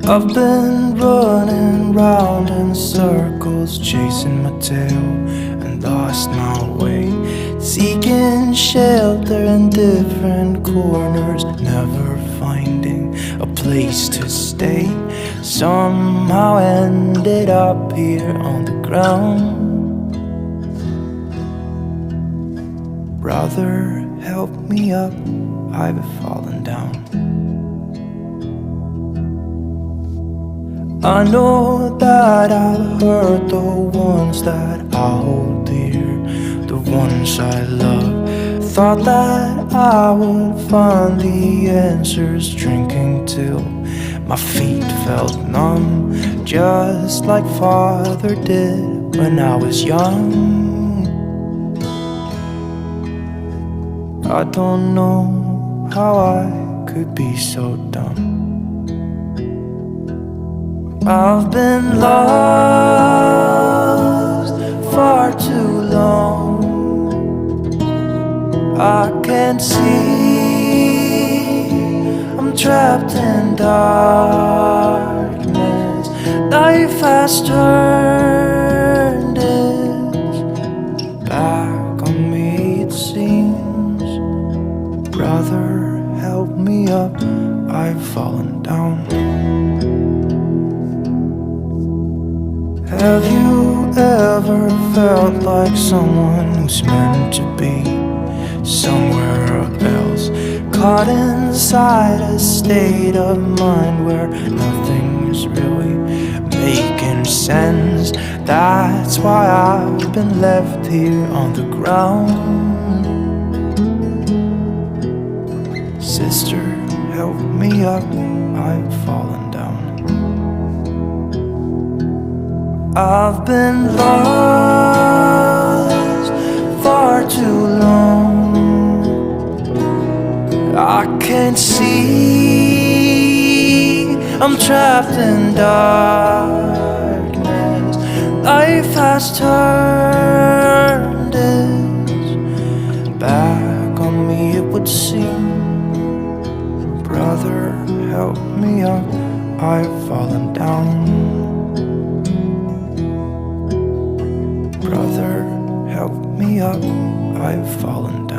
I've been running round in circles, chasing my tail and lost my way, seeking shelter in different corners, never finding a place to stay. Somehow ended up here on the ground. Brother, help me up, I've fallen down. I know that I've hurt the ones that I hold dear, the ones I love. Thought that I would find the answers, drinking till my feet felt numb, just like Father did when I was young. I don't know how I could be so dumb. I've been lost far too long. I can't see, I'm trapped in darkness. Life has turned its back on me, it seems. Brother, help me up, I've fallen down. Have you ever felt like someone who's meant to be somewhere else, caught inside a state of mind where nothing's really making sense? That's why I've been left here on the ground. Sister, help me up, I've fallen down. I've been lost far too long. I can't see, I'm trapped in darkness. Life has turned its back on me, it would seem. Brother, help me up, I've fallen down. Brother, help me up, I've fallen down.